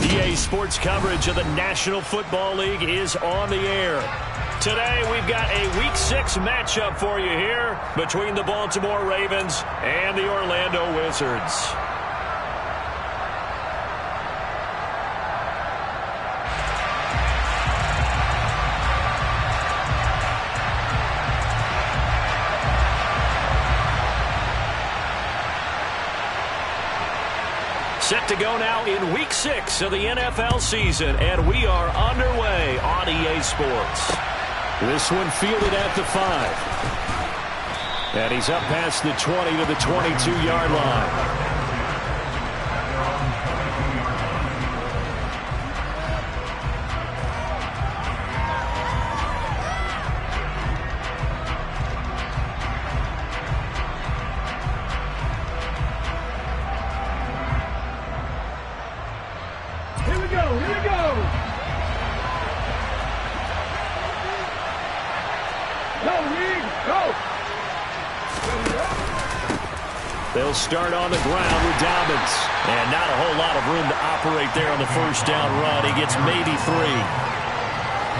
EA Sports coverage of the National Football League is on the air. Today, we've got a Week 6 matchup for you here between the Baltimore Ravens and the Orlando Wizards. Set to go now in Week 6 of the NFL season, and we are underway on EA Sports. This one fielded at the 5. And he's up past the 20 to the 22-yard line. They'll start on the ground with Dobbins. And not a whole lot of room to operate there on the first down run. He gets maybe 3.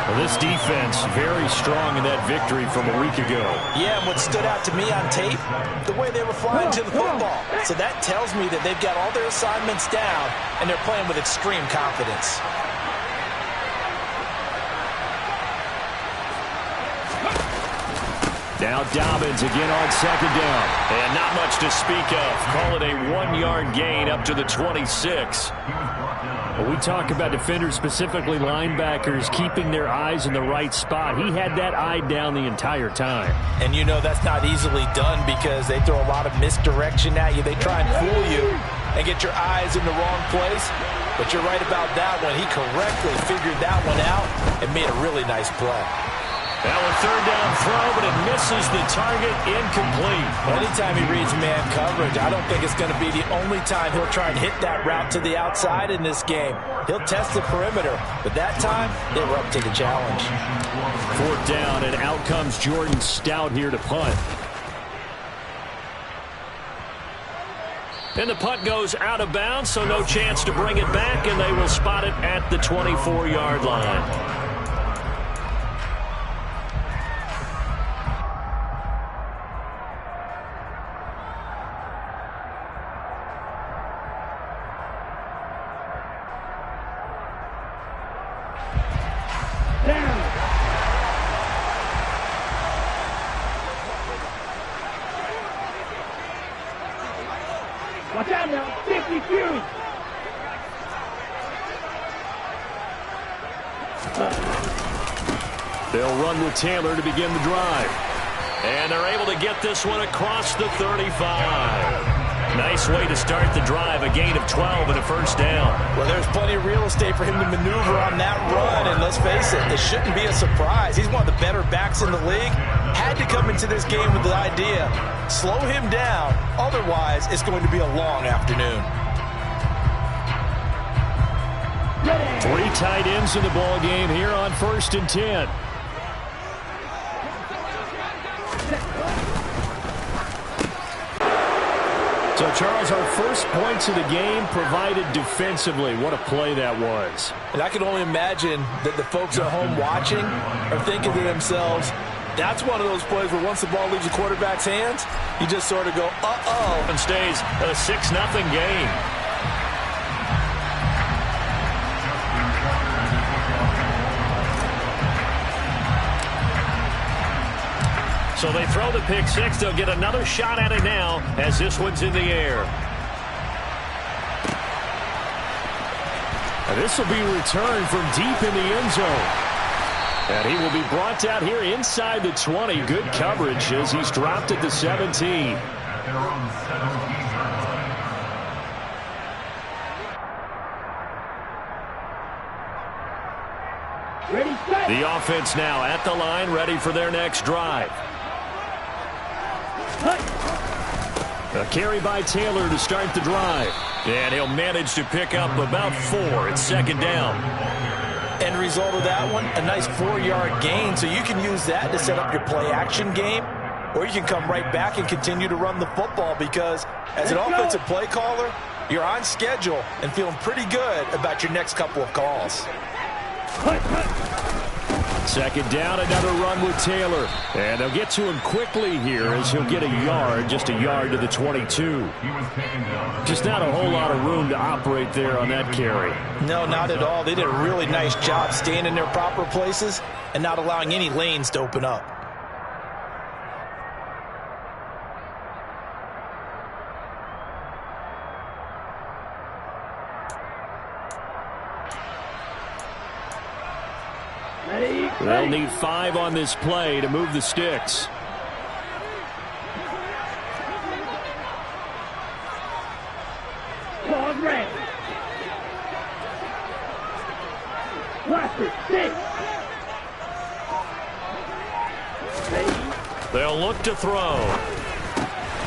Well, this defense very strong in that victory from a week ago. Yeah, and what stood out to me on tape, the way they were flying to the football. So that tells me that they've got all their assignments down, and they're playing with extreme confidence. Now Dobbins again on second down. And not much to speak of. Call it a 1-yard gain up to the 26. When we talk about defenders, specifically linebackers, keeping their eyes in the right spot, he had that eye down the entire time. And you know that's not easily done because they throw a lot of misdirection at you. They try and fool you and get your eyes in the wrong place. But you're right about that one. He correctly figured that one out and made a really nice play. Now a third down throw, but it misses the target, incomplete. Anytime he reads man coverage, I don't think it's going to be the only time he'll try and hit that route to the outside in this game. He'll test the perimeter, but that time, they were up to the challenge. Fourth down, and out comes Jordan Stout here to punt. And the punt goes out of bounds, so no chance to bring it back, and they will spot it at the 24-yard line. Watch out now, 52. They'll run with Taylor to begin the drive. And they're able to get this one across the 35. Nice way to start the drive, a gain of 12 and a first down. Well, there's plenty of real estate for him to maneuver on that run, and let's face it, it shouldn't be a surprise. He's one of the better backs in the league. Had to come into this game with the idea, slow him down, otherwise it's going to be a long afternoon. 3 tight ends in the ball game here on 1st and 10. So, Charles, our first points of the game provided defensively. What a play that was. And I can only imagine that the folks at home watching are thinking to themselves, that's one of those plays where once the ball leaves the quarterback's hands, you just sort of go, uh-oh. And stays a 6-0 game. So they throw the pick 6. They'll get another shot at it now as this one's in the air. And this will be returned from deep in the end zone. And he will be brought down here inside the 20. Good coverage as he's dropped at the 17. The offense now at the line, ready for their next drive. A carry by Taylor to start the drive. And he'll manage to pick up about 4. It's second down. End result of that one, a nice 4-yard gain. So you can use that to set up your play-action game, or you can come right back and continue to run the football because as an offensive play caller, You're on schedule and feeling pretty good about your next couple of calls. Second down, another run with Taylor. And they'll get to him quickly here as he'll get a yard, just a yard to the 22. Just not a whole lot of room to operate there on that carry. No, not at all. They did a really nice job staying in their proper places and not allowing any lanes to open up. They'll need 5 on this play to move the sticks. Pause red. Cluster 6. They'll look to throw.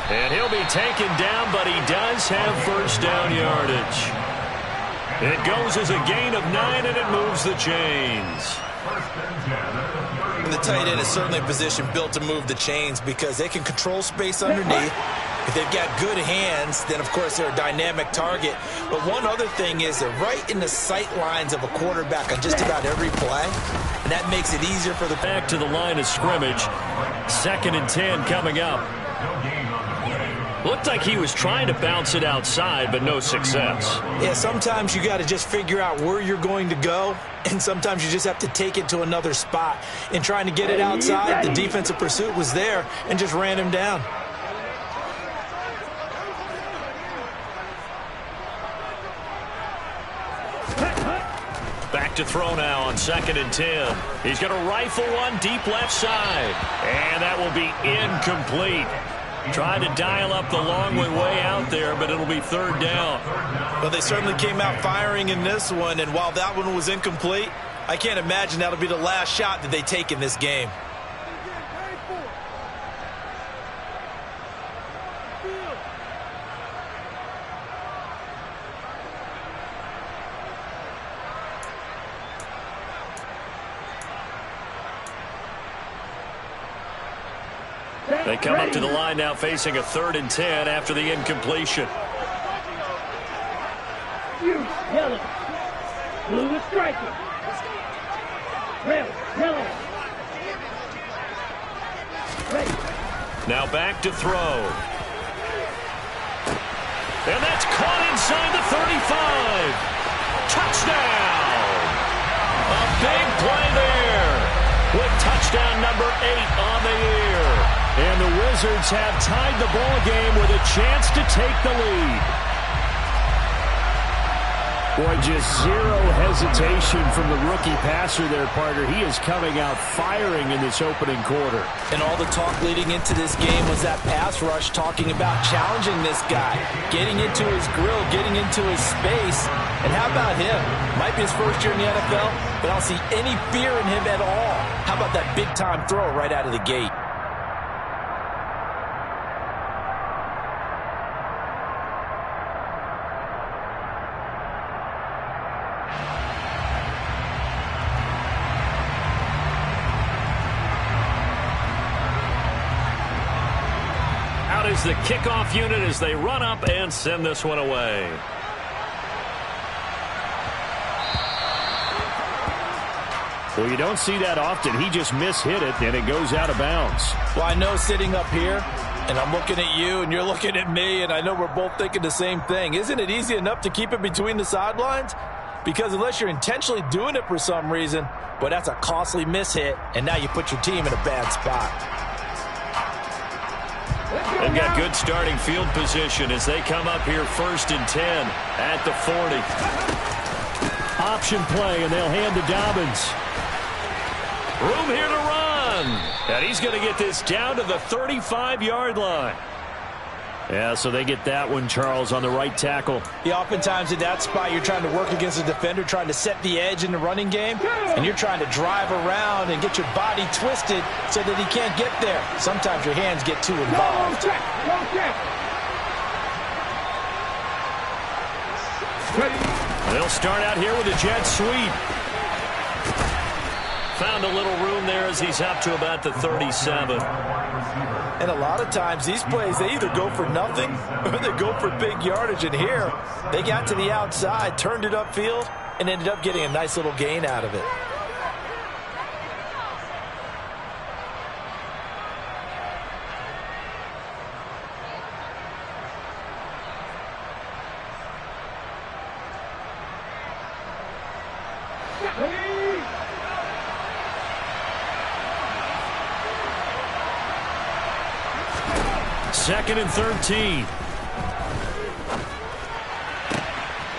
And he'll be taken down, but he does have first down yardage. It goes as a gain of 9, and it moves the chains. The tight end is certainly a position built to move the chains because they can control space underneath. If they've got good hands, then, of course, they're a dynamic target. But one other thing is they're right in the sight lines of a quarterback on just about every play, and that makes it easier for the back to the line of scrimmage. 2nd and 10 coming up. Looked like he was trying to bounce it outside, but no success. Yeah, sometimes you got to just figure out where you're going to go, and sometimes you just have to take it to another spot. In trying to get it outside, the defensive pursuit was there and just ran him down. Back to throw now on 2nd and 10. He's going to rifle one deep left side, and that will be incomplete. Trying to dial up the long way out there, but it'll be 3rd down. Well, they certainly came out firing in this one, and while that one was incomplete, I can't imagine that'll be the last shot that they take in this game. They come up to the line now facing a 3rd and 10 after the incompletion. Yellow. Blue is striking. Red. Yellow. Red. Now back to throw. And that's caught inside the 35. Touchdown. A big play there with touchdown number 8 on the year. And the Wizards have tied the ball game with a chance to take the lead. Boy, just zero hesitation from the rookie passer there, partner. He is coming out firing in this opening quarter. And all the talk leading into this game was that pass rush, talking about challenging this guy, getting into his grill, getting into his space. And how about him? Might be his first year in the NFL, but I don't see any fear in him at all. How about that big-time throw right out of the gate? Is the kickoff unit as they run up and send this one away. Well, you don't see that often. He just mishit it, and it goes out of bounds. Well, I know sitting up here, and I'm looking at you, and you're looking at me, and I know we're both thinking the same thing. Isn't it easy enough to keep it between the sidelines? Because unless you're intentionally doing it for some reason, but that's a costly mishit, and now you put your team in a bad spot. They've got good starting field position as they come up here 1st and 10 at the 40. Option play, and they'll hand to Dobbins. Room here to run. And he's going to get this down to the 35-yard line. Yeah, so they get that one, Charles, on the right tackle. Yeah, oftentimes in that spot, you're trying to work against a defender, trying to set the edge in the running game, and you're trying to drive around and get your body twisted so that he can't get there. Sometimes your hands get too involved. They'll start out here with a jet sweep. Found a little room there as he's up to about the 37. And a lot of times these plays, they either go for nothing or they go for big yardage. And here, they got to the outside, turned it upfield, and ended up getting a nice little gain out of it. Second and 13.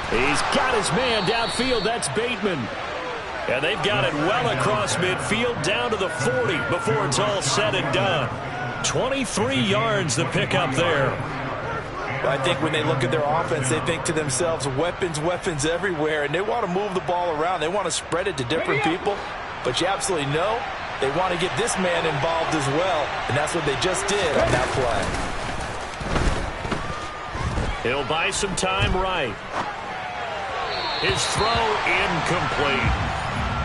He's got his man downfield. That's Bateman. And they've got it well across midfield down to the 40 before it's all said and done. 23 yards the pickup there. I think when they look at their offense, they think to themselves, weapons, weapons everywhere, and they want to move the ball around. They want to spread it to different people, but you absolutely know they want to get this man involved as well, and that's what they just did on that play. He'll buy some time right. His throw incomplete.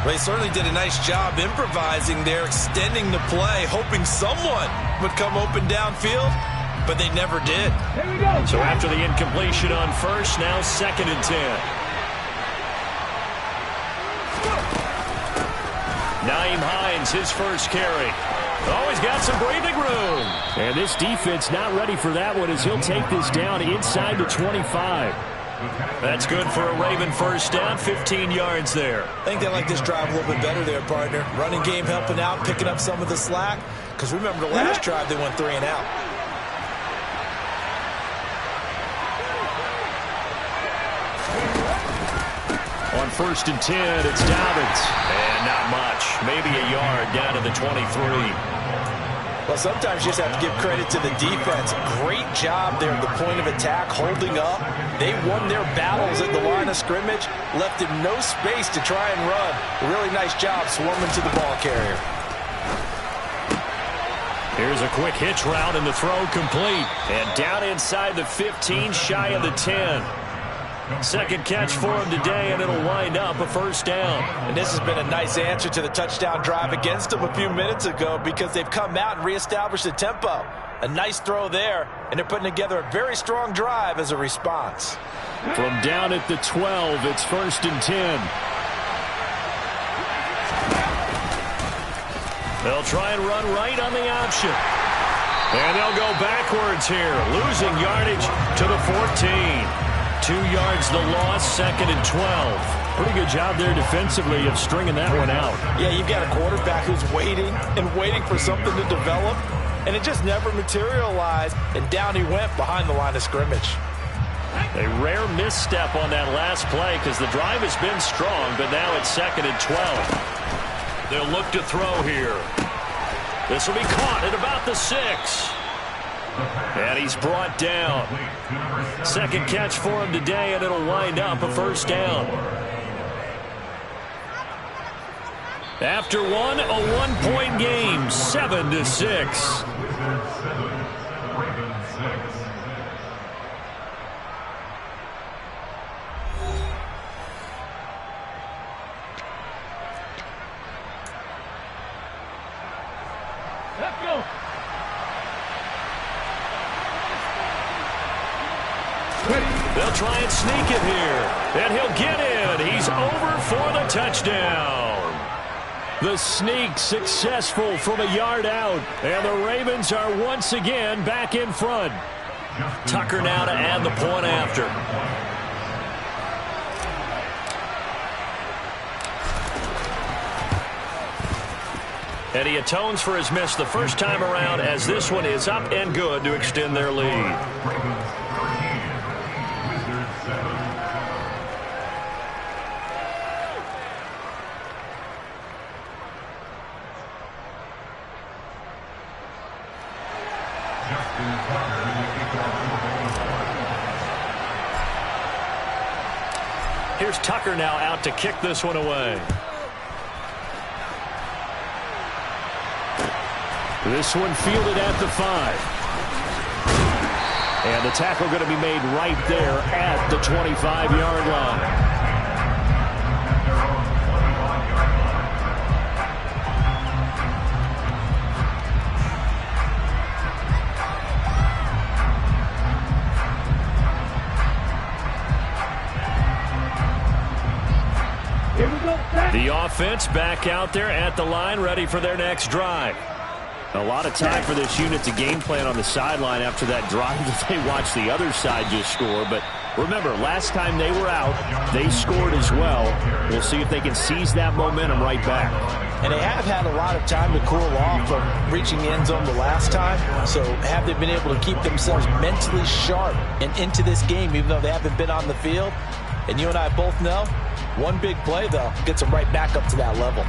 Well, he certainly did a nice job improvising there, extending the play, hoping someone would come open downfield, but they never did. Here we go. So after the incompletion on first, now second and 10. Naeem Hines, his first carry. Always got some breathing room. And this defense not ready for that one as he'll take this down inside the 25. That's good for a Raven first down, 15 yards there. I think they like this drive a little bit better there, partner. Running game helping out, picking up some of the slack. Because remember the last drive, they went 3 and out. On first and 10, it's Dobbins. And not much. Maybe a yard down to the 23. Well, sometimes you just have to give credit to the defense. Great job there at the point of attack, holding up. They won their battles at the line of scrimmage, left him no space to try and run. A really nice job swarming to the ball carrier. Here's a quick hitch route and the throw complete. And down inside the 15, shy of the 10. Second catch for him today, and it'll wind up a first down. And this has been a nice answer to the touchdown drive against them a few minutes ago because they've come out and reestablished the tempo. A nice throw there, and they're putting together a very strong drive as a response. From down at the 12, it's first and 10. They'll try and run right on the option. And they'll go backwards here, losing yardage to the 14. 2 yards the loss, second and 12. Pretty good job there defensively of stringing that one out. Yeah, you've got a quarterback who's waiting and waiting for something to develop, and it just never materialized, and down he went behind the line of scrimmage. A rare misstep on that last play because the drive has been strong, but now it's second and 12. They'll look to throw here. This will be caught at about the 6. And he's brought down. Second catch for him today, and it'll wind up a first down. After one, a one-point game, 7-6. Let's go. They'll try and sneak it here. And he'll get in. He's over for the touchdown. The sneak successful from a yard out. And the Ravens are once again back in front. Tucker now to add the point after. And he atones for his miss the first time around as this one is up and good to extend their lead. Here's Tucker now out to kick this one away. This one fielded at the 5. And the tackle going to be made right there at the 25-yard line. The offense back out there at the line, ready for their next drive. A lot of time for this unit to game plan on the sideline after that drive that they watched the other side just score. But remember, last time they were out, they scored as well. We'll see if they can seize that momentum right back. And they have had a lot of time to cool off from reaching the end zone the last time. So have they been able to keep themselves mentally sharp and into this game, even though they haven't been on the field? And you and I both know, one big play, though, gets them right back up to that level.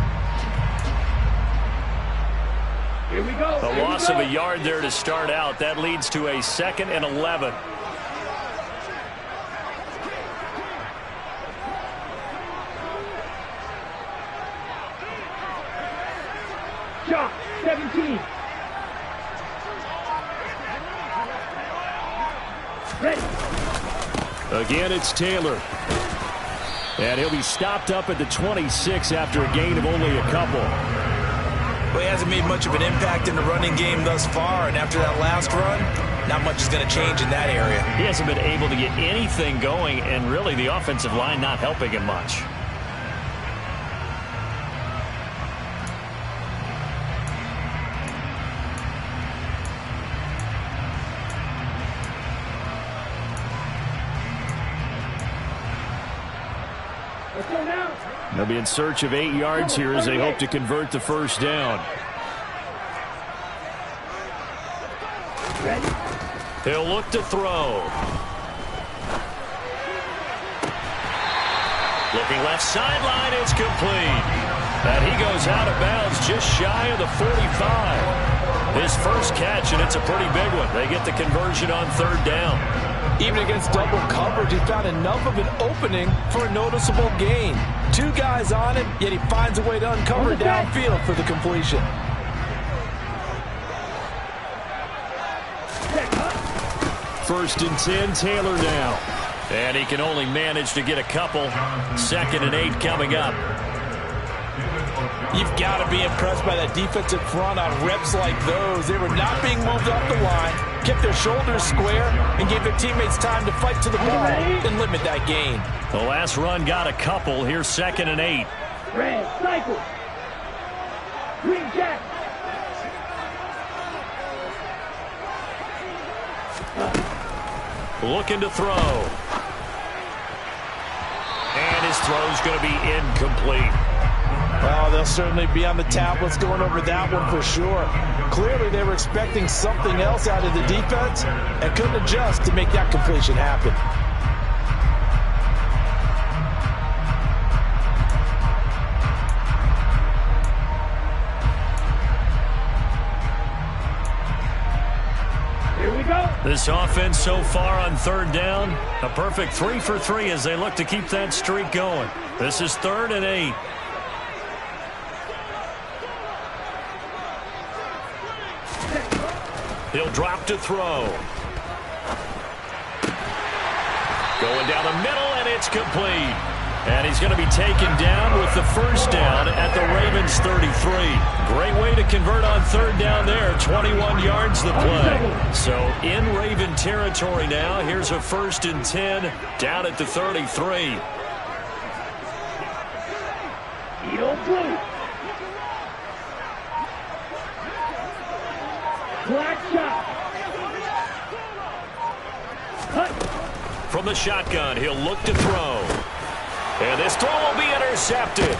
Here we go. A loss of a yard there to start out. That leads to a 2nd and 11. Shot, 17. Ready. Again, it's Taylor. And he'll be stopped up at the 26 after a gain of only a couple. Well, he hasn't made much of an impact in the running game thus far, and after that last run, not much is going to change in that area. He hasn't been able to get anything going, and really the offensive line not helping him much. Let's go now. They'll be in search of 8 yards here as they hope to convert the first down. Ready. He'll look to throw. Looking left sideline, it's complete. And he goes out of bounds just shy of the 45. His first catch, and it's a pretty big one. They get the conversion on 3rd down. Even against double coverage, he found enough of an opening for a noticeable gain. 2 guys on him, yet he finds a way to uncover downfield for the completion. First and 10, Taylor now. And he can only manage to get a couple. 2nd and 8 coming up. You've got to be impressed by that defensive front on reps like those. They were not being moved up the line, kept their shoulders square, and gave their teammates time to fight to the ball and limit that gain. The last run got a couple. Here's 2nd and 8. Red, cycle. Green jack. Looking to throw. And his throw's going to be incomplete. Well, they'll certainly be on the tablets going over that one for sure. Clearly, they were expecting something else out of the defense and couldn't adjust to make that completion happen. This offense so far on 3rd down, a perfect 3 for 3 as they look to keep that streak going. This is 3rd and 8. He'll drop to throw. Going down the middle, and it's complete. And he's going to be taken down with the first down at the Ravens 33. Great way to convert on 3rd down there. 21 yards the play. So in Raven territory now. Here's a 1st and 10 down at the 33. Black shot. Cut. From the shotgun, he'll look to throw. And this throw will be intercepted.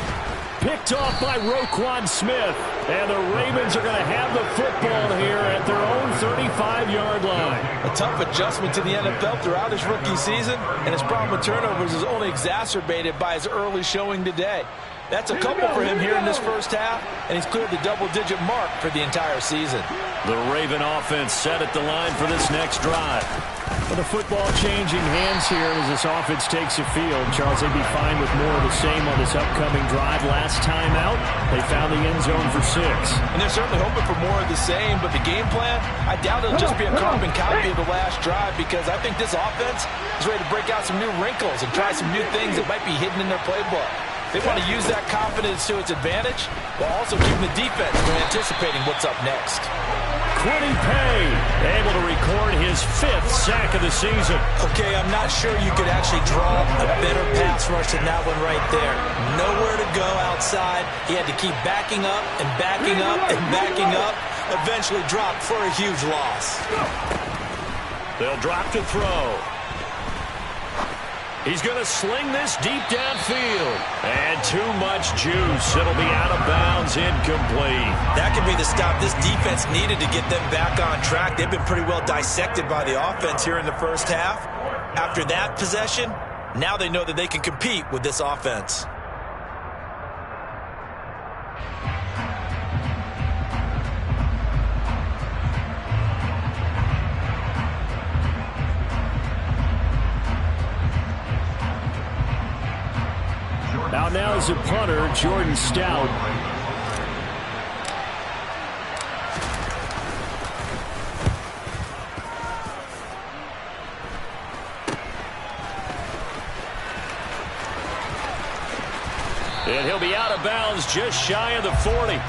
Picked off by Roquan Smith. And the Ravens are going to have the football here at their own 35-yard line. A tough adjustment to the NFL throughout his rookie season, and his problem with turnovers is only exacerbated by his early showing today. That's a couple for him here in this first half, and he's cleared the double-digit mark for the entire season. The Raven offense set at the line for this next drive. With the football changing hands here as this offense takes the field. Charles, they'd be fine with more of the same on this upcoming drive. Last time out, they found the end zone for 6. And they're certainly hoping for more of the same, but the game plan, I doubt it'll just be a carbon copy of the last drive, because I think this offense is ready to break out some new wrinkles and try some new things that might be hidden in their playbook. They want to use that confidence to its advantage while also keeping the defense from anticipating what's up next. Quiddy Pay, able to record his 5th sack of the season. Okay, I'm not sure you could actually draw a better pass rush than that one right there. Nowhere to go outside. He had to keep backing up and backing up and backing up. Eventually dropped for a huge loss. They'll drop to throw. He's going to sling this deep downfield. And too much juice. It'll be out of bounds, incomplete. That could be the stop this defense needed to get them back on track. They've been pretty well dissected by the offense here in the first half. After that possession, now they know that they can compete with this offense. Out now is a punter, Jordan Stout. And he'll be out of bounds just shy of the 40.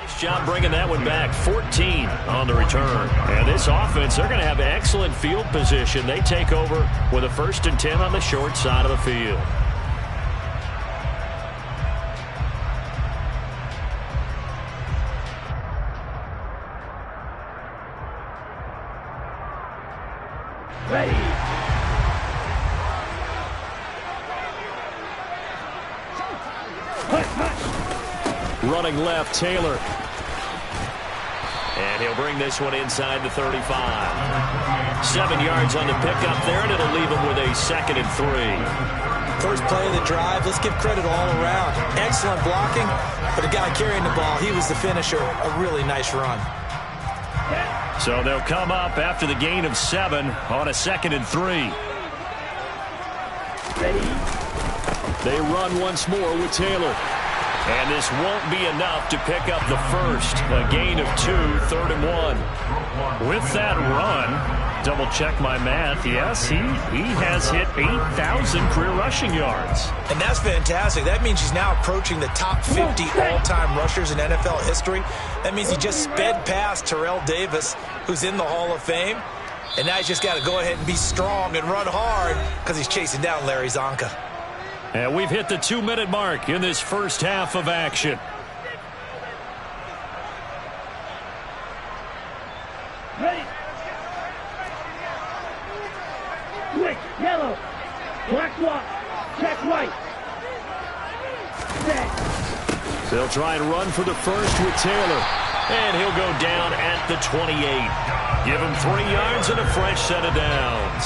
Nice job bringing that one back. 14 on the return. And this offense, they're going to have excellent field position. They take over with a 1st and 10 on the short side of the field. Ready. Running left, Taylor. And he'll bring this one inside the 35. 7 yards on the pickup there, and it'll leave him with a 2nd and 3. First play of the drive, let's give credit all around. Excellent blocking, but the guy carrying the ball, he was the finisher. A really nice run. So they'll come up after the gain of 7 on a 2nd and 3. Ready. They run once more with Taylor. And this won't be enough to pick up the first. A gain of 2, 3rd and 1. With that run, double check my math. Yes, he has hit 8,000 career rushing yards. And that's fantastic. That means he's now approaching the top 50 all-time rushers in NFL history. That means he just sped past Terrell Davis, who's in the Hall of Fame. And now he's just got to go ahead and be strong and run hard because he's chasing down Larry Zonka. And we've hit the 2-minute mark in this first half of action. Ready. Switch. Yellow. Black swap. Check right. Set. They'll try and run for the first with Taylor. And he'll go down at the 28. Give him 3 yards and a fresh set of downs.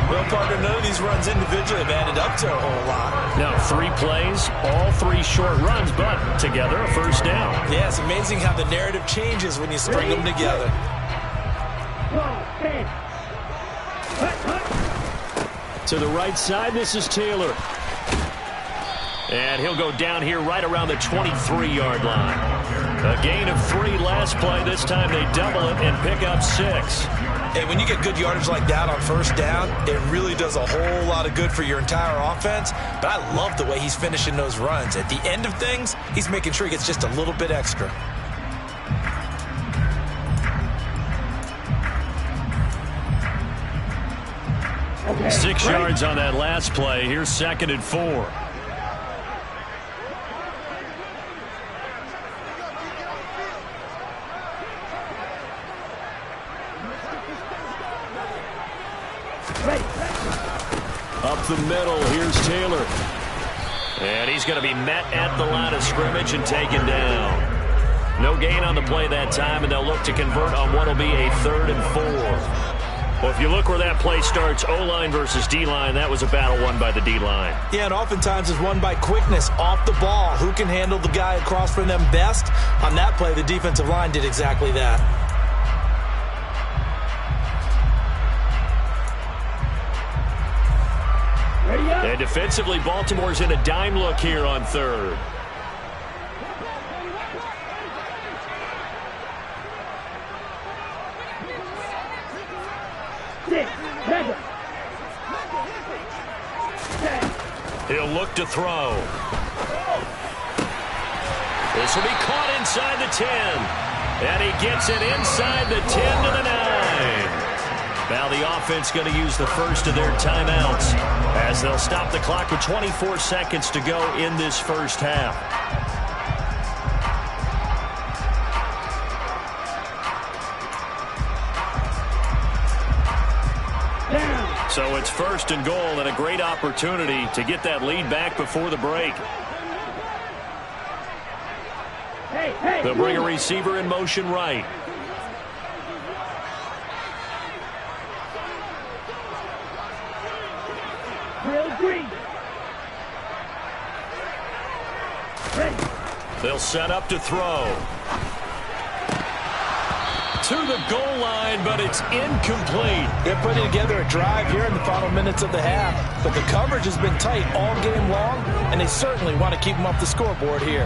Well, partner, none of these runs individually have added up to a whole lot. Now, 3 plays, all 3 short runs, but together a first down. Yeah, it's amazing how the narrative changes when you string them together. To the right side, this is Taylor. And he'll go down here right around the 23-yard line. A gain of 3 last play. This time they double it and pick up 6. Hey, when you get good yardage like that on first down, it really does a whole lot of good for your entire offense. But I love the way he's finishing those runs. At the end of things, he's making sure he gets just a little bit extra. Okay. 6 yards on that last play. Here's 2nd and 4. Up the middle, here's Taylor. And he's going to be met at the line of scrimmage and taken down. No gain on the play that time, and they'll look to convert on what will be a 3rd and 4. Well, if you look where that play starts, O-line versus D-line, that was a battle won by the D-line. Yeah, and oftentimes it's won by quickness off the ball. Who can handle the guy across from them best? On that play, the defensive line did exactly that. And defensively, Baltimore's in a dime look here on 3rd. He'll look to throw. This will be caught inside the 10. And he gets it inside the 10 to the 9. Now the offense going to use the first of their timeouts as they'll stop the clock with 24 seconds to go in this first half. So it's 1st and goal and a great opportunity to get that lead back before the break. They'll bring a receiver in motion right. They'll set up to throw. To the goal line, but it's incomplete. They're putting together a drive here in the final minutes of the half, but the coverage has been tight all game long, and they certainly want to keep them off the scoreboard here.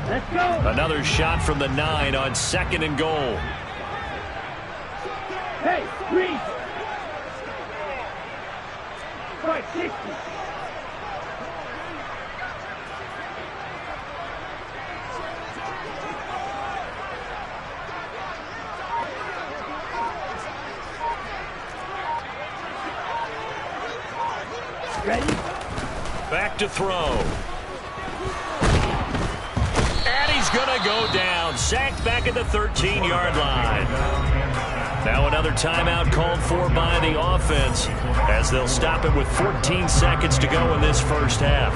Let's go. Another shot from the 9 on 2nd and goal. Hey, Reed. 560. Ready? Back to throw. And he's going to go down. Sacked back at the 13-yard line. Now another timeout called for by the offense as they'll stop it with 14 seconds to go in this first half.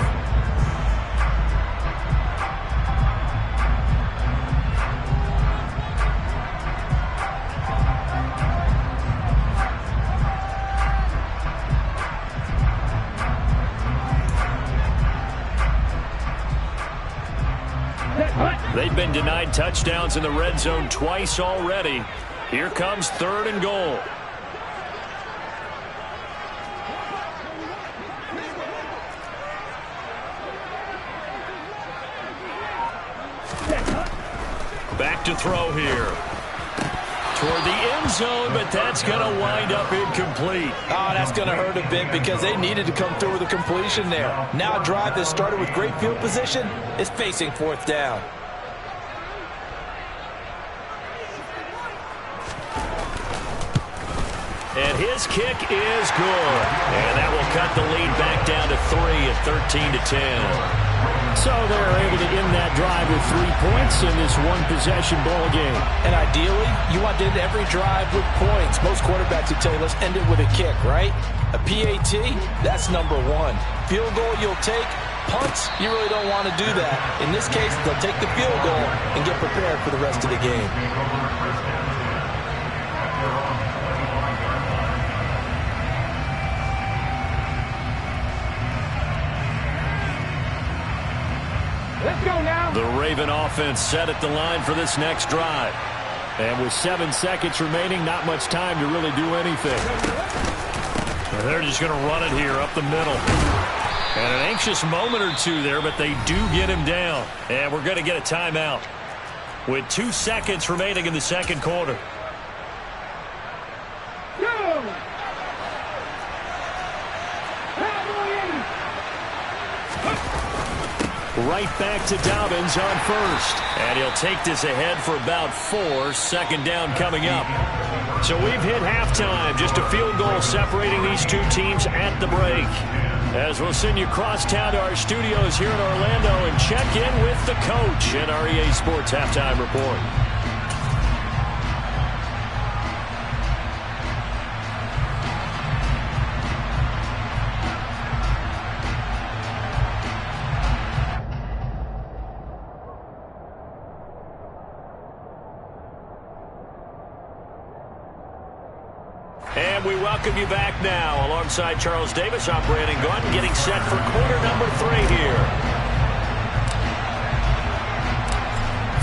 They've been denied touchdowns in the red zone twice already. Here comes 3rd and goal. Back to throw here. Toward the end zone, but that's going to wind up incomplete. Oh, that's going to hurt a bit because they needed to come through with a completion there. Now a drive that started with great field position is facing 4th down. And his kick is good. And that will cut the lead back down to 3 at 13-10. So they're able to end that drive with 3 points in this one-possession ball game. And ideally, you want to end every drive with points. Most quarterbacks would tell you, let's end it with a kick, right? A PAT, that's number 1. Field goal you'll take. Punts, you really don't want to do that. In this case, they'll take the field goal and get prepared for the rest of the game. Let's go now. Raven offense set at the line for this next drive. And with 7 seconds remaining, not much time to really do anything. They're just going to run it here up the middle. And an anxious moment or two there, but they do get him down. And we're going to get a timeout with 2 seconds remaining in the second quarter. Right back to Dobbins on first. And he'll take this ahead for about 4. Second down coming up. So we've hit halftime. Just a field goal separating these two teams at the break. As we'll send you across town to our studios here in Orlando and check in with the coach in our EA Sports Halftime Report. And we welcome you back now alongside Charles Davis. I'm Brandon Gordon getting set for quarter number 3 here.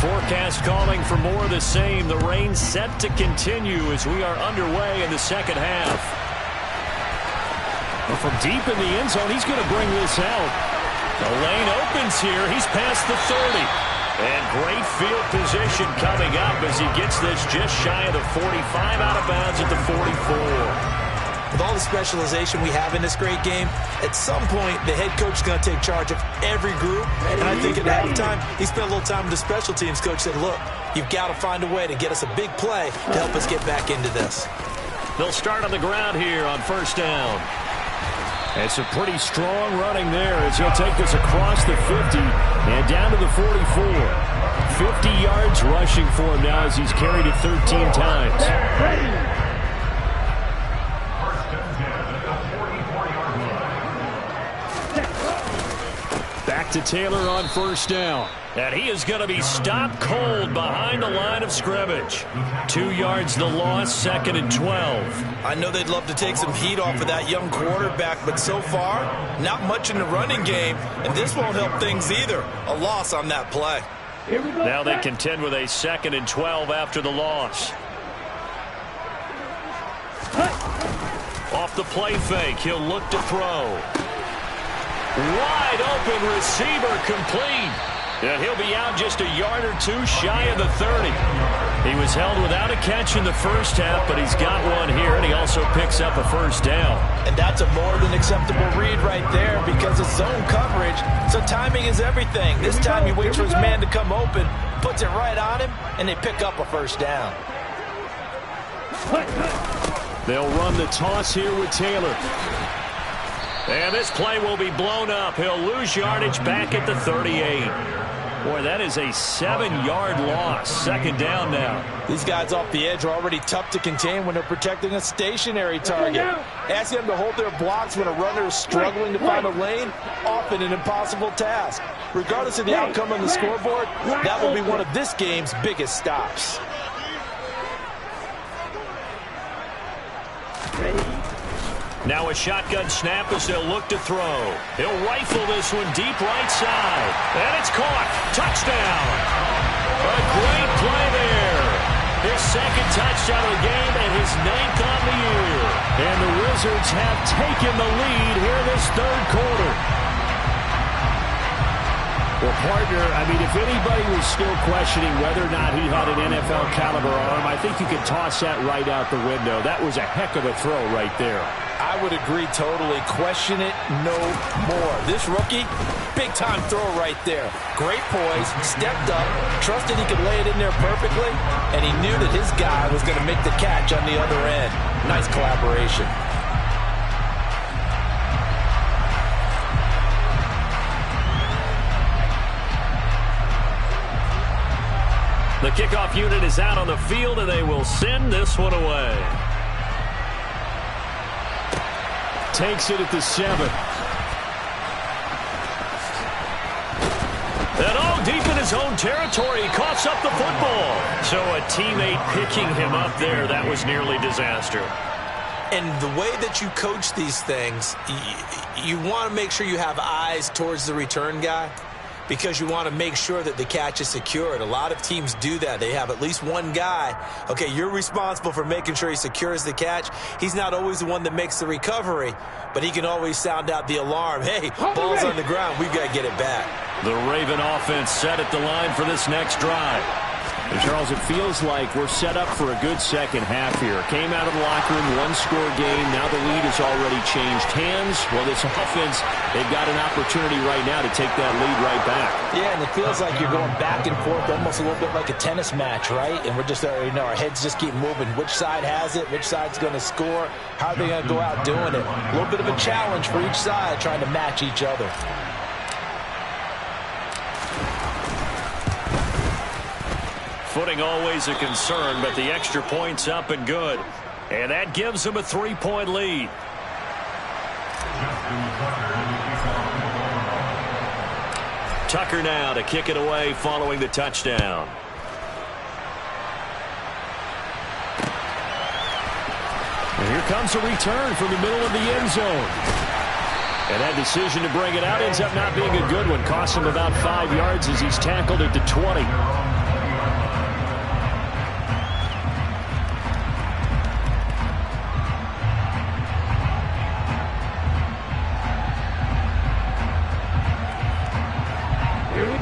Forecast calling for more of the same. The rain set to continue as we are underway in the second half. Well, from deep in the end zone, he's going to bring this out. The lane opens here. He's past the 30. And great field position coming up as he gets this just shy of the 45, out of bounds at the 44. With all the specialization we have in this great game, at some point the head coach is going to take charge of every group. And I think at halftime, he spent a little time with the special teams coach, said, look, you've got to find a way to get us a big play to help us get back into this. They'll start on the ground here on first down. And some pretty strong running there as he'll take this across the 50 and down to the 44. 50 yards rushing for him now as he's carried it 13 times. Back to Taylor on first down. And he is going to be stopped cold behind the line of scrimmage. 2 yards the loss, 2nd and 12. I know they'd love to take some heat off of that young quarterback, but so far, not much in the running game, and this won't help things either. A loss on that play. Now they contend with a 2nd and 12 after the loss. Off the play fake, he'll look to throw. Wide open receiver, complete. And he'll be out just a yard or 2 shy of the 30. He was held without a catch in the first half, but he's got one here, and he also picks up a first down. And that's a more than acceptable read right there because it's zone coverage, so timing is everything. This time he waits for his man to come open, puts it right on him, and they pick up a first down. They'll run the toss here with Taylor. And this play will be blown up. He'll lose yardage back at the 38. Boy, that is a 7-yard loss. Second down now. These guys off the edge are already tough to contain when they're protecting a stationary target. Asking them to hold their blocks when a runner is struggling to find a lane, often an impossible task. Regardless of the outcome on the scoreboard, that will be one of this game's biggest stops. Now a shotgun snap as they'll look to throw. He'll rifle this one deep right side. And it's caught. Touchdown. A great play there. His second touchdown of the game and his 9th on the year. And the Wizards have taken the lead here this third quarter. Well, partner, I mean, if anybody was still questioning whether or not he had an NFL caliber arm, I think you could toss that right out the window. That was a heck of a throw right there. I would agree totally. Question it no more. This rookie, big-time throw right there. Great poise, stepped up, trusted he could lay it in there perfectly, and he knew that his guy was going to make the catch on the other end. Nice collaboration. The kickoff unit is out on the field, and they will send this one away. Takes it at the 7. And all deep in his own territory, he coughs up the football. So a teammate picking him up there, that was nearly disaster. And the way that you coach these things, you want to make sure you have eyes towards the return guy. because you want to make sure that the catch is secured. A lot of teams do that. They have at least one guy. Okay, you're responsible for making sure he secures the catch. He's not always the one that makes the recovery, but he can always sound out the alarm. Hey, ball's on the ground. We've got to get it back. The Raven offense set at the line for this next drive. And Charles, it feels like we're set up for a good second half here. Came out of the locker room, one-score game. Now the lead has already changed hands. Well, this offense, they've got an opportunity right now to take that lead right back. Yeah, and it feels like you're going back and forth almost a little bit like a tennis match, right? And we're just, our heads just keep moving. Which side has it? Which side's going to score? How are they going to go out doing it? A little bit of a challenge for each side trying to match each other. Footing always a concern, but the extra point's up and good. And that gives them a 3-point lead. Tucker now to kick it away following the touchdown. And here comes a return from the middle of the end zone. And that decision to bring it out ends up not being a good one. Costs him about 5 yards as he's tackled at the 20.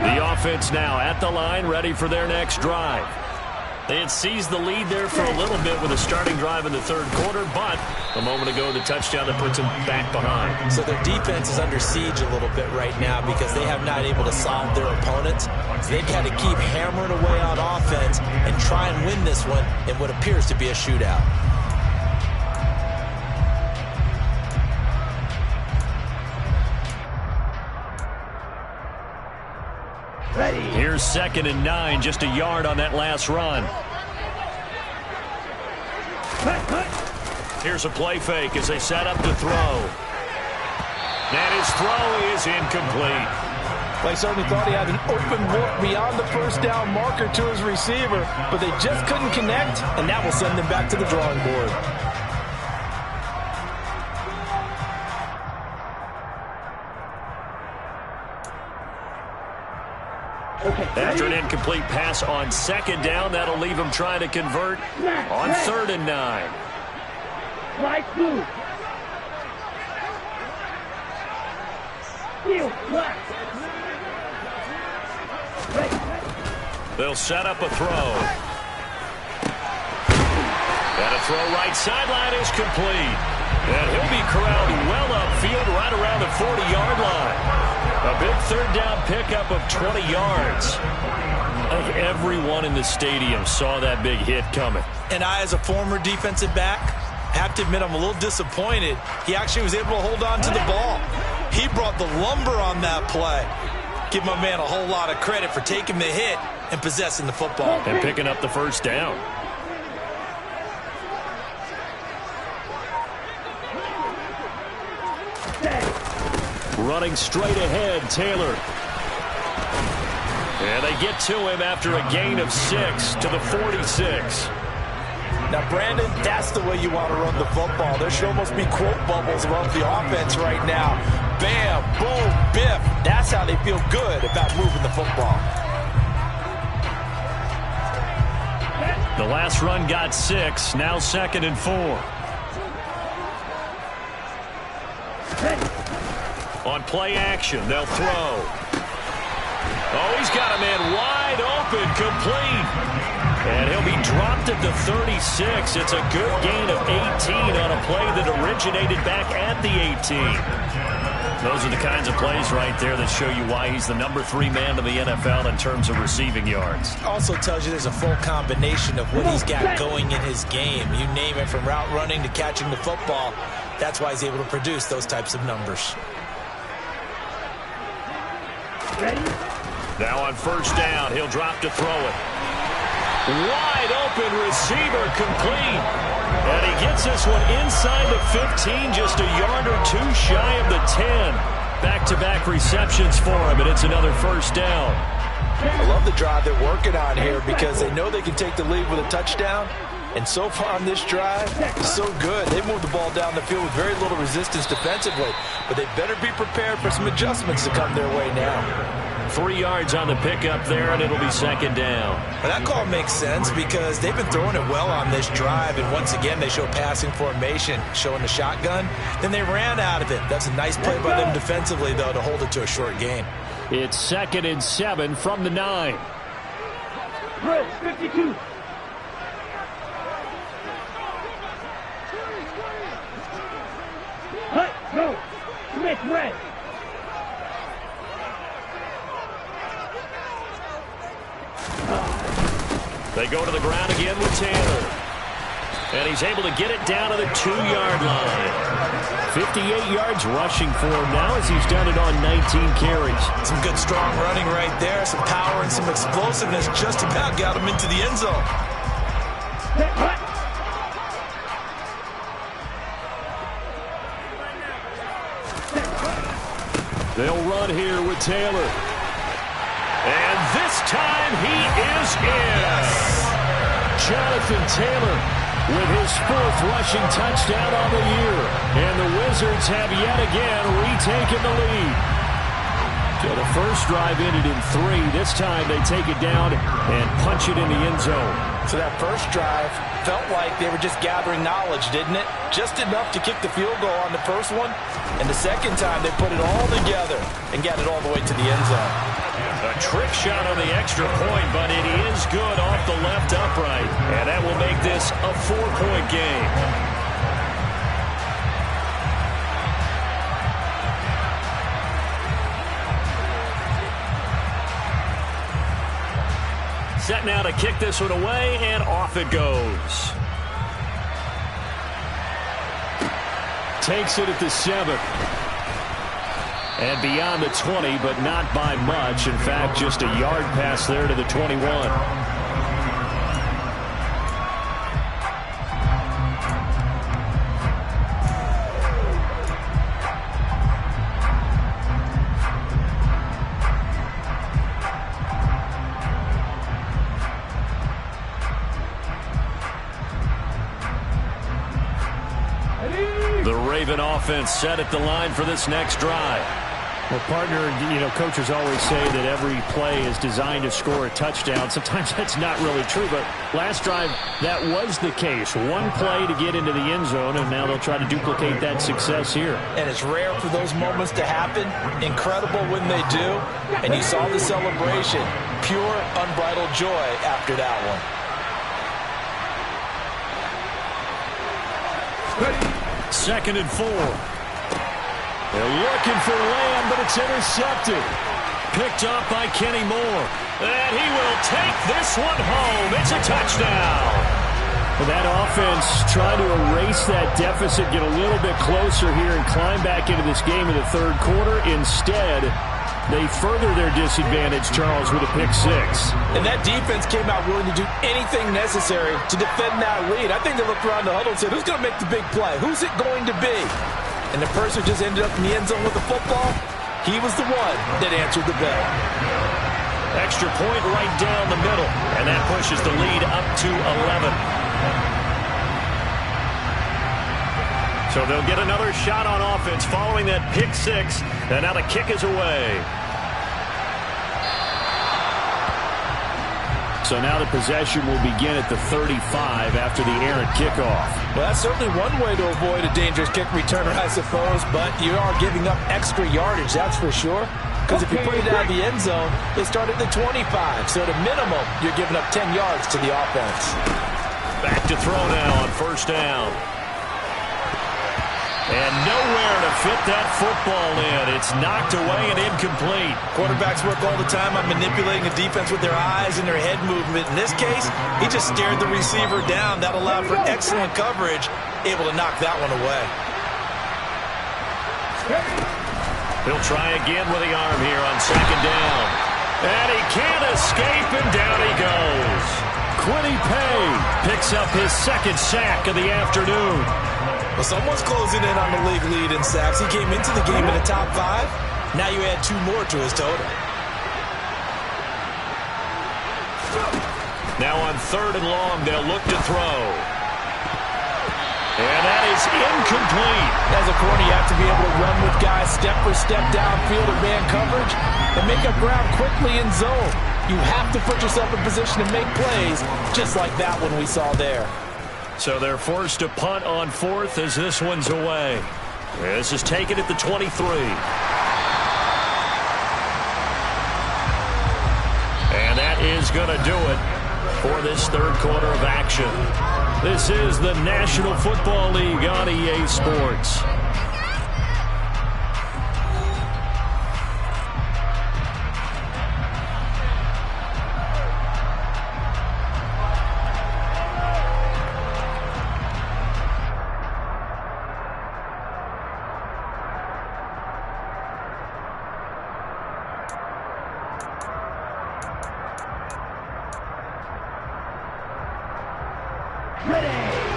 The offense now at the line, ready for their next drive. They had seized the lead there for a little bit with a starting drive in the third quarter, but a moment ago the touchdown that puts them back behind. So their defense is under siege a little bit right now because they have not able to solve their opponents. So they've got to keep hammering away on offense and try and win this one in what appears to be a shootout. Ready. Here's 2nd and 9, just a yard on that last run. Here's a play fake as they set up to throw. And his throw is incomplete. Well, he certainly thought he had an open look beyond the first down marker to his receiver, but they just couldn't connect, and that will send them back to the drawing board. After an incomplete pass on 2nd down, that'll leave him trying to convert on 3rd and 9. Right move. Heel flat. They'll set up a throw. And a throw right sideline is complete. And he'll be corralled well upfield right around the 40-yard line. A big 3rd down pickup of 20 yards. I think everyone in the stadium saw that big hit coming. And I, as a former defensive back, have to admit I'm a little disappointed. He actually was able to hold on to the ball. He brought the lumber on that play. Give my man a whole lot of credit for taking the hit and possessing the football. And picking up the 1st down. Running straight ahead, Taylor. And they get to him after a gain of 6 to the 46. Now, Brandon, that's the way you want to run the football. There should almost be quote bubbles above the offense right now. Bam, boom, biff. That's how they feel good about moving the football. The last run got 6, now 2nd and 4. On play action, they'll throw. Oh, he's got a man wide open, complete. And he'll be dropped at the 36. It's a good gain of 18 on a play that originated back at the 18. Those are the kinds of plays right there that show you why he's the number 3 man in the NFL in terms of receiving yards. Also tells you there's a full combination of what he's got going in his game. You name it, from route running to catching the football. That's why he's able to produce those types of numbers. Ready. Now on 1st down, he'll drop to throw it. Wide open receiver, complete. And he gets this one inside the 15, just a yard or 2 shy of the 10. Back-to-back receptions for him, and it's another 1st down. I love the drive they're working on here because they know they can take the lead with a touchdown. And so far on this drive, so good. They moved the ball down the field with very little resistance defensively. But they better be prepared for some adjustments to come their way now. 3 yards on the pickup there, and it'll be second down. Well, that call makes sense because they've been throwing it well on this drive, and once again they show passing formation, showing the shotgun. Then they ran out of it. That's a nice play by them defensively, though, to hold it to a short gain. It's 2nd and 7 from the 9. Bridge, 52. Hut, go. Smith, red. They go to the ground again with Taylor. And he's able to get it down to the 2-yard line. 58 yards rushing for him now as he's done it on 19 carries. Some good strong running right there. Some power and some explosiveness just about got him into the end zone. They'll run here with Taylor. And this time he is in. Jonathan Taylor with his 4th rushing touchdown on the year. And the Wizards have yet again retaken the lead. So the first drive ended in 3. This time they take it down and punch it in the end zone. So that first drive felt like they were just gathering knowledge, didn't it? Just enough to kick the field goal on the first one. And the second time they put it all together and got it all the way to the end zone. A trick shot on the extra point, but it is good off the left upright. And that will make this a 4-point game. Set now to kick this one away, and off it goes. Takes it at the 7. And beyond the 20, but not by much. In fact, just a yard pass there to the 21. The Raven offense set at the line for this next drive. Well, partner, coaches always say that every play is designed to score a touchdown. Sometimes that's not really true, but last drive, that was the case. One play to get into the end zone, and now they'll try to duplicate that success here. And it's rare for those moments to happen. Incredible when they do. And you saw the celebration. Pure, unbridled joy after that one. 2nd and 4. They're looking for Lamb, but it's intercepted. Picked off by Kenny Moore. And he will take this one home. It's a touchdown. Well, that offense trying to erase that deficit, get a little bit closer here, and climb back into this game in the 3rd quarter. Instead, they further their disadvantage, Charles, with a pick-6. And that defense came out willing to do anything necessary to defend that lead. I think they looked around the huddle and said, who's going to make the big play? Who's it going to be? And the person who just ended up in the end zone with the football, he was the one that answered the bell. Extra point right down the middle, and that pushes the lead up to 11. So they'll get another shot on offense following that pick-6, and now the kick is away. So now the possession will begin at the 35 after the errant kickoff. Well, that's certainly one way to avoid a dangerous kick returner, I suppose, but you are giving up extra yardage, that's for sure. Because if you put it out of the end zone, they start at the 25. So at a minimum, you're giving up 10 yards to the offense. Back to throw now on 1st down. And nowhere to fit that football in. It's knocked away and incomplete. Quarterbacks work all the time on manipulating the defense with their eyes and their head movement. In this case, he just stared the receiver down. That allowed for excellent coverage, able to knock that one away. He'll try again with the arm here on 2nd down. And he can't escape, and down he goes. Quiddy Pay picks up his 2nd sack of the afternoon. Well, someone's closing in on the league lead in sacks. He came into the game in the top 5. Now you add 2 more to his total. Now on 3rd and long, they'll look to throw. And that is incomplete. As a corner, you have to be able to run with guys step for step downfield in man coverage and make up ground quickly in zone. You have to put yourself in position to make plays, just like that one we saw there. So they're forced to punt on fourth as this one's away. This is taken at the 23. And that is going to do it for this third quarter of action. This is the National Football League on EA Sports.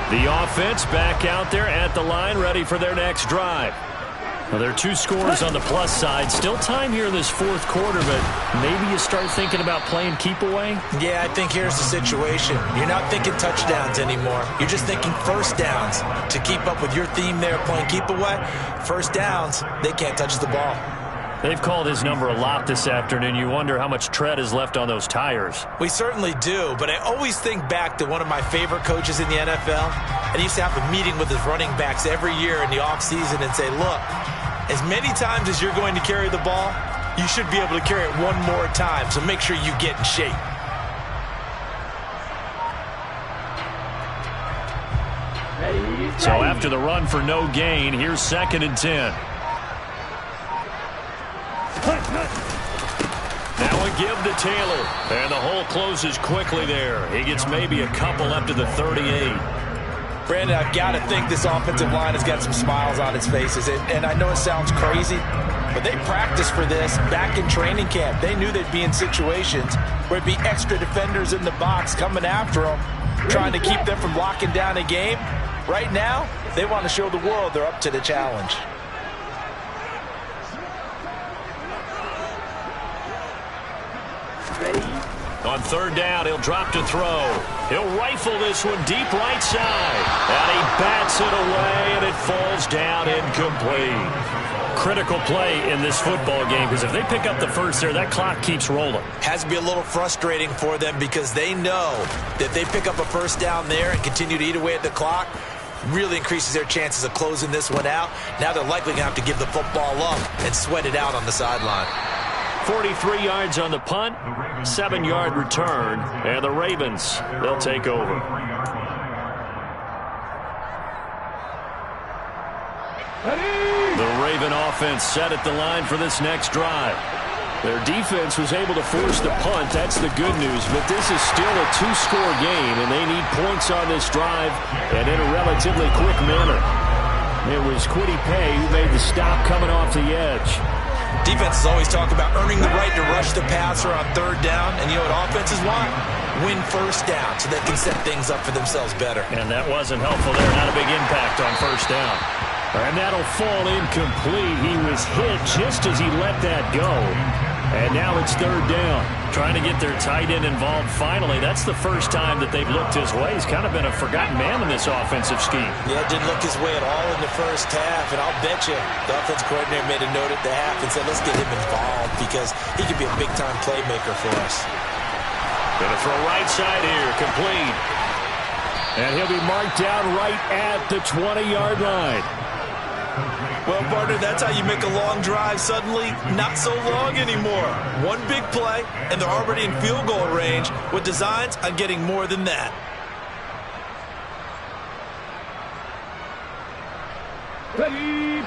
The offense back out there at the line, ready for their next drive. Well, there are two scores on the plus side. Still time here in this fourth quarter, but maybe you start thinking about playing keep away? Yeah, I think here's the situation. You're not thinking touchdowns anymore. You're just thinking first downs. To keep up with your theme there, playing keep away, first downs, they can't touch the ball. They've called his number a lot this afternoon. You wonder how much tread is left on those tires. We certainly do, but I always think back to one of my favorite coaches in the NFL. And he used to have a meeting with his running backs every year in the offseason and say, look, as many times as you're going to carry the ball, you should be able to carry it one more time, so make sure you get in shape. So after the run for no gain, here's 2nd and 10. Now a give to Taylor, and the hole closes quickly there. He gets maybe a couple up to the 38. Brandon, I've got to think this offensive line has got some smiles on its faces. And I know it sounds crazy, but they practiced for this back in training camp. They knew they'd be in situations where it'd be extra defenders in the box coming after them, trying to keep them from locking down a game. Right now, they want to show the world they're up to the challenge. On third down, he'll drop to throw. He'll rifle this one deep right side. And he bats it away, and it falls down incomplete. Critical play in this football game, because if they pick up the first there, that clock keeps rolling. Has to be a little frustrating for them because they know that if they pick up a first down there and continue to eat away at the clock, really increases their chances of closing this one out. Now they're likely going to have to give the football up and sweat it out on the sideline. 43 yards on the punt, 7-yard return, and the Ravens, they'll take over. The Raven offense set at the line for this next drive. Their defense was able to force the punt. That's the good news, but this is still a 2-score game, and they need points on this drive and in a relatively quick manner. It was Kwity Paye who made the stop coming off the edge. Defenses always talk about earning the right to rush the passer on third down, and you know what offenses want? Win first down so they can set things up for themselves better. And that wasn't helpful there. Not a big impact on first down. And that'll fall incomplete. He was hit just as he let that go. And now it's third down. Trying to get their tight end involved finally. That's the first time that they've looked his way. He's kind of been a forgotten man in this offensive scheme. Yeah, it didn't look his way at all in the first half. And I'll bet you the offensive coordinator made a note at the half and said, let's get him involved because he could be a big-time playmaker for us. Gonna throw right side here, complete. And he'll be marked down right at the 20-yard line. Well, partner, that's how you make a long drive suddenly not so long anymore. One big play, and they're already in field goal range with designs on getting more than that.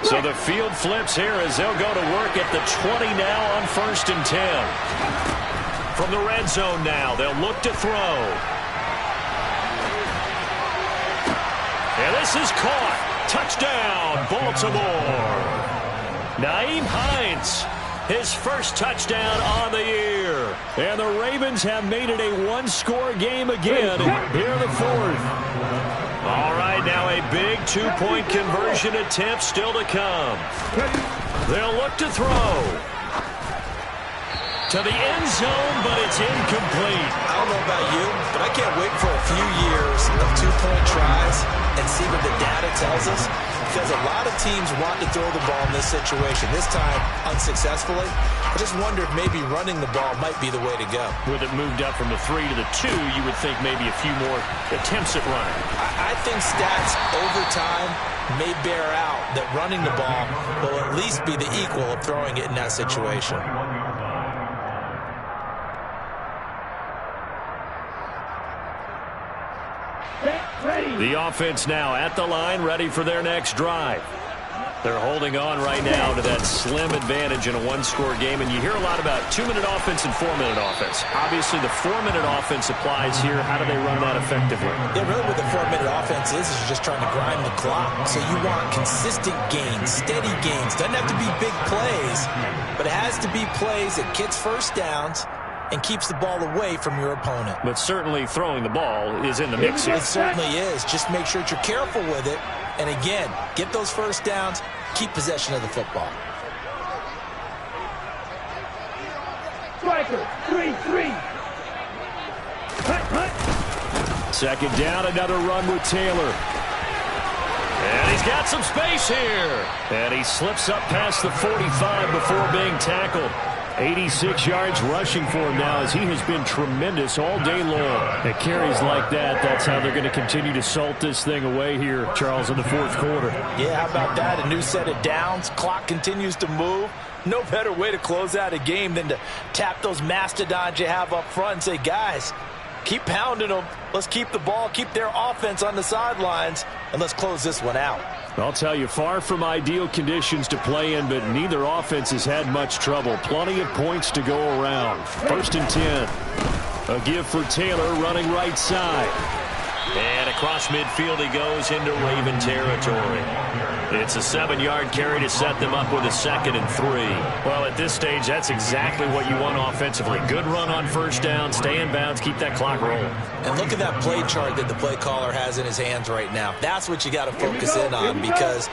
So the field flips here as they'll go to work at the 20 now on 1st and 10. From the red zone now, they'll look to throw. And this is caught. Touchdown, Baltimore. Nyheim Hines, his first touchdown on the year. And the Ravens have made it a 1-score game again here in the fourth. All right, now a big 2-point conversion attempt still to come. They'll look to throw. To the end zone, but it's incomplete. I don't know about you, but I can't wait for a few years of 2-point tries and see what the data tells us? Because a lot of teams want to throw the ball in this situation. This time, unsuccessfully. I just wonder if maybe running the ball might be the way to go. With it moved up from the 3 to the 2, you would think maybe a few more attempts at running. I think stats over time may bear out that running the ball will at least be the equal of throwing it in that situation. The offense now at the line, ready for their next drive. They're holding on right now to that slim advantage in a one-score game, and you hear a lot about 2-minute offense and 4-minute offense. Obviously, the 4-minute offense applies here. How do they run that effectively? Yeah, really what the 4-minute offense is you're just trying to grind the clock. So you want consistent gains, steady gains. Doesn't have to be big plays, but it has to be plays that gets first downs and keeps the ball away from your opponent. But certainly throwing the ball is in the mix here. It certainly is. Just make sure that you're careful with it. And again, get those first downs, keep possession of the football. Striker, 3-3. Second down, another run with Taylor. And he's got some space here. And he slips up past the 45 before being tackled. 86 yards rushing for him now as he has been tremendous all day long. At carries like that, that's how they're going to continue to salt this thing away here, Charles, in the fourth quarter. Yeah, how about that? A new set of downs. Clock continues to move. No better way to close out a game than to tap those mastodons you have up front and say, guys, keep pounding them. Let's keep the ball, keep their offense on the sidelines, and let's close this one out. I'll tell you, far from ideal conditions to play in, but neither offense has had much trouble. Plenty of points to go around. 1st and 10. A give for Taylor running right side. And across midfield he goes into Raven territory. It's a 7-yard carry to set them up with a 2nd and 3. Well, at this stage, that's exactly what you want offensively. Good run on first down, stay in bounds, keep that clock rolling. And look at that play chart that the play caller has in his hands right now. That's what you got to focus in on because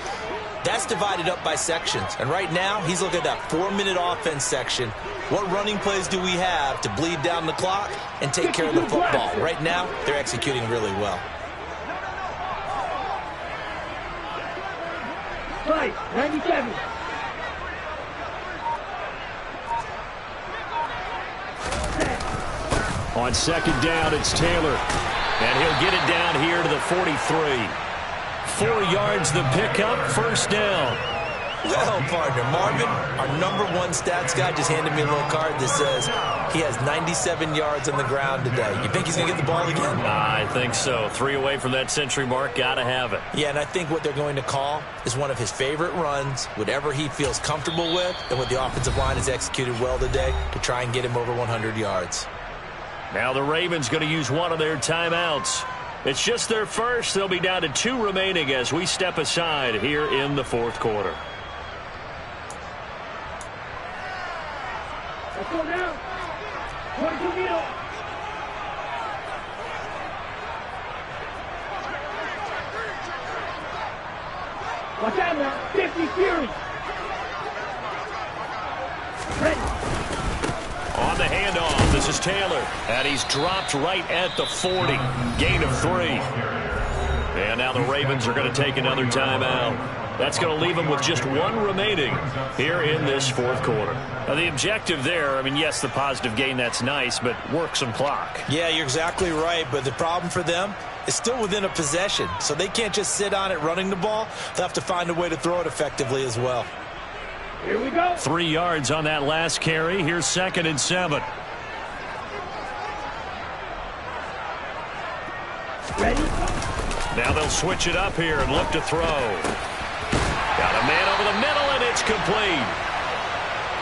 that's divided up by sections. And right now, he's looking at that 4-minute offense section. What running plays do we have to bleed down the clock and take care of the football? Right now, they're executing really well. Right, 97. On second down, it's Taylor. And he'll get it down here to the 43. 4 yards the pickup, first down. Well, partner, Marvin, our #1 stats guy just handed me a little card that says he has 97 yards on the ground today. You think he's going to get the ball again? I think so. 3 away from that century mark. Got to have it. Yeah, and I think what they're going to call is one of his favorite runs, whatever he feels comfortable with, and what the offensive line has executed well today to try and get him over 100 yards. Now the Ravens going to use one of their timeouts. It's just their first. They'll be down to 2 remaining as we step aside here in the fourth quarter. Let's go down. 22 meters. Watch out now. 50 Fury. Ready. On the handoff, this is Taylor. And he's dropped right at the 40. Gain of 3. And now the Ravens are going to take another timeout. That's going to leave them with just 1 remaining here in this fourth quarter. Now, the objective there, I mean, yes, the positive gain, that's nice, but work some clock. Yeah, you're exactly right, but the problem for them is still within a possession, so they can't just sit on it running the ball. They'll have to find a way to throw it effectively as well. Here we go. 3 yards on that last carry. Here's 2nd and 7. Ready? Now they'll switch it up here and look to throw. Got a man over the middle, and it's complete.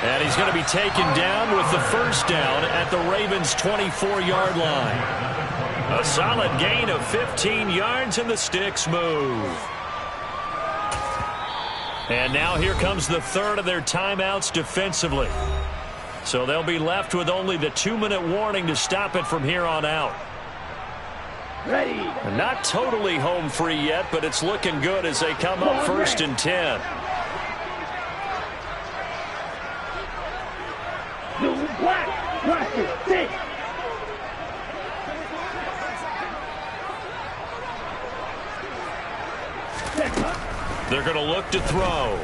And he's going to be taken down with the first down at the Ravens' 24-yard line. A solid gain of 15 yards, and the sticks move. And now here comes the third of their timeouts defensively. So they'll be left with only the 2-minute warning to stop it from here on out. Ready. Not totally home free yet, but it's looking good as they come up 1st and 10. Blue, black, plastic, 6. They're going to look to throw.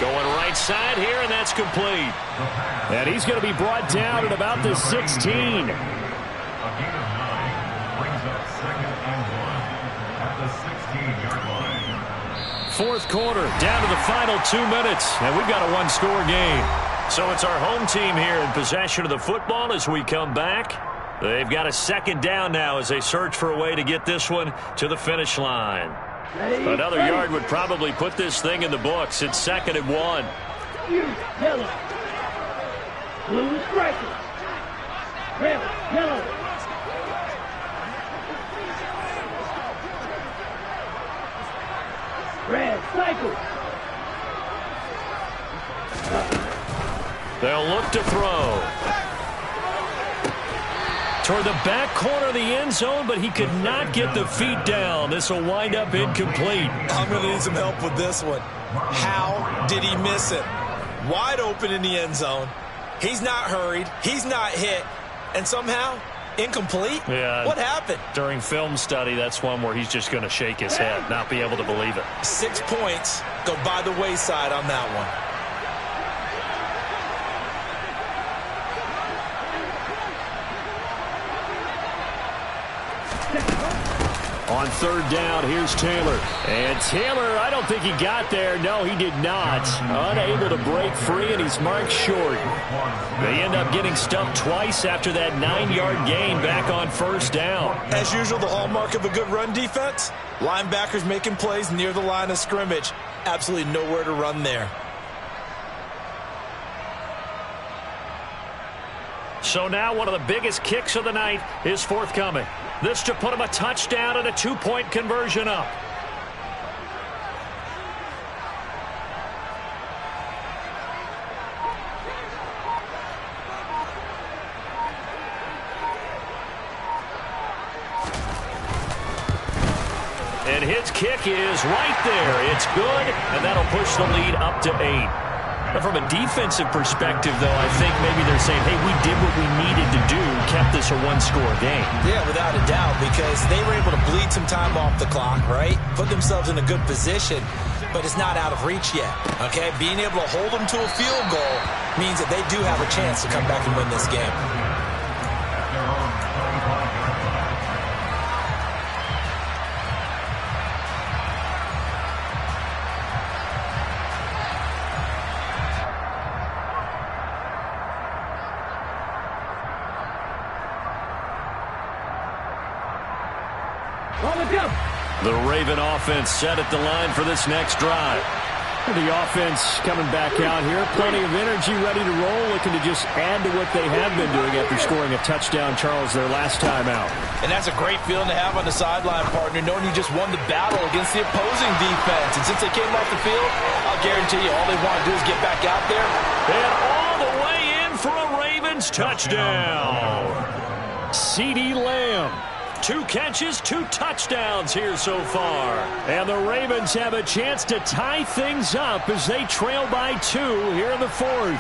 Going right side here, and that's complete. And he's going to be brought down at about the 16. Fourth quarter, down to the final 2 minutes, and we've got a one-score game. So it's our home team here in possession of the football as we come back. They've got a second down now as they search for a way to get this one to the finish line. Another yard would probably put this thing in the books. It's 2nd and 1. Yellow. Blue striker. Red, yellow. Red cycle. They'll look to throw. Toward the back corner of the end zone, but he could not get the feet down. This will wind up incomplete. I'm going to need some help with this one. How did he miss it? Wide open in the end zone. He's not hurried. He's not hit. And somehow, incomplete? Yeah. What happened? During film study, that's one where he's just going to shake his head, not be able to believe it. 6 points go by the wayside on that one. On third down, here's Taylor. And Taylor, I don't think he got there. No, he did not. Unable to break free, and he's marked short. They end up getting stuffed twice after that 9-yard gain back on first down. As usual, the hallmark of a good run defense, linebackers making plays near the line of scrimmage. Absolutely nowhere to run there. So now one of the biggest kicks of the night is forthcoming. This to put him a touchdown and a 2-point conversion up. And his kick is right there. It's good, and that'll push the lead up to 8. From a defensive perspective, though, I think maybe they're saying, hey, we did what we needed to do, kept this a one-score game. Yeah, without a doubt, because they were able to bleed some time off the clock, right? Put themselves in a good position, but it's not out of reach yet, okay? Being able to hold them to a field goal means that they do have a chance to come back and win this game. The Raven offense set at the line for this next drive. The offense coming back out here. Plenty of energy, ready to roll, looking to just add to what they have been doing after scoring a touchdown, Charles, their last time out. And that's a great feeling to have on the sideline, partner, knowing you just won the battle against the opposing defense. And since they came off the field, I'll guarantee you all they want to do is get back out there. And all the way in for a Ravens touchdown. CeeDee Lamb. 2 catches, 2 touchdowns here so far. And the Ravens have a chance to tie things up as they trail by 2 here in the 4th.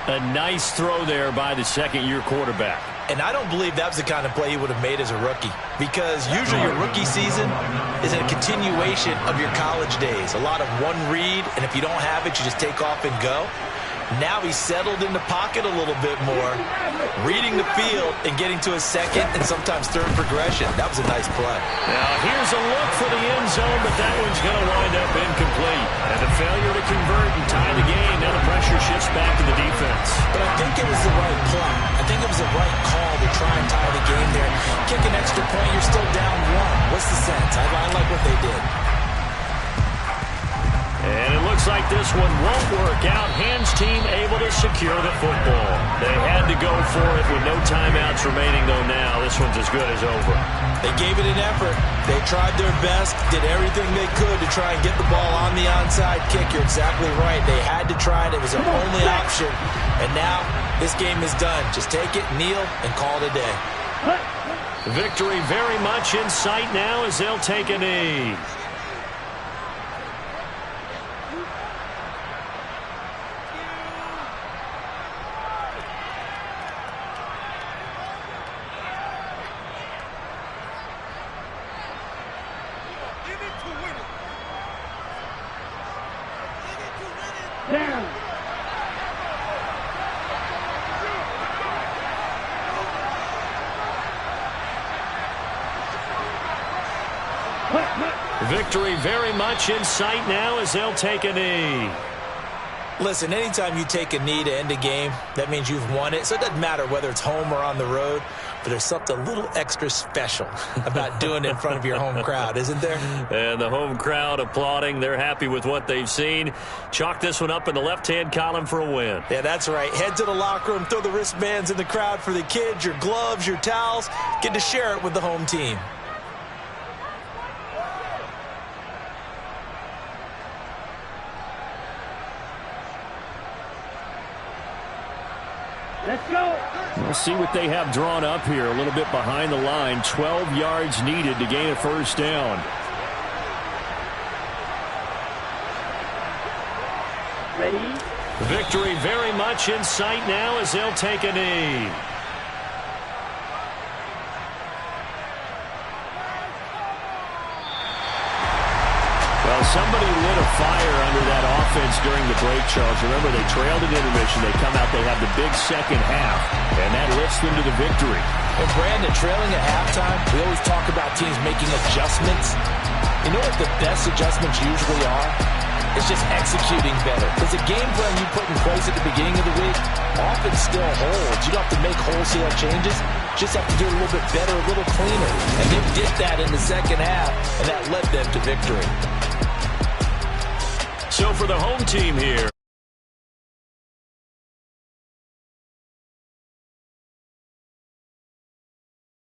A nice throw there by the second-year quarterback. And I don't believe that was the kind of play he would have made as a rookie, because usually your rookie season is a continuation of your college days. A lot of one read, and if you don't have it, you just take off and go. Now he's settled in the pocket a little bit more, reading the field and getting to his second and sometimes third progression. That was a nice play. Now here's a look for the end zone, but that one's going to wind up incomplete. And a failure to convert and tie the game. Now the pressure shifts back to the defense. But I think it was the right play. I think it was the right call to try and tie the game there. Kick an extra point, you're still down 1. What's the sense? I like what they did. And it looks like this one won't work out. Hands team able to secure the football. They had to go for it with no timeouts remaining, though now. This one's as good as over. They gave it an effort. They tried their best, did everything they could to try and get the ball on the onside kick. You're exactly right. They had to try it. It was their only option. And now this game is done. Just take it, kneel, and call it a day. Victory very much in sight now as they'll take a knee. Victory very much in sight now as they'll take a knee. Listen, anytime you take a knee to end a game, that means you've won it. So it doesn't matter whether it's home or on the road, but there's something a little extra special about doing it in front of your home crowd, isn't there? And the home crowd applauding. They're happy with what they've seen. Chalk this one up in the left-hand column for a win. Yeah, that's right. Head to the locker room, throw the wristbands in the crowd for the kids, your gloves, your towels. Get to share it with the home team. Let's go. We'll see what they have drawn up here. A little bit behind the line. 12 yards needed to gain a first down. Ready? Victory very much in sight now as they'll take a knee. Well, somebody lit a fire under that offense during the break, Charles. Remember, they trailed at intermission. They come out, they have the big second half, and that lifts them to the victory. And Brandon, trailing at halftime, we always talk about teams making adjustments. You know what the best adjustments usually are? It's just executing better. Because the game plan you put in place at the beginning of the week often still holds. You don't have to make wholesale changes. Just have to do it a little bit better, a little cleaner. And they did that in the second half, and that led them to victory. So for the home team here,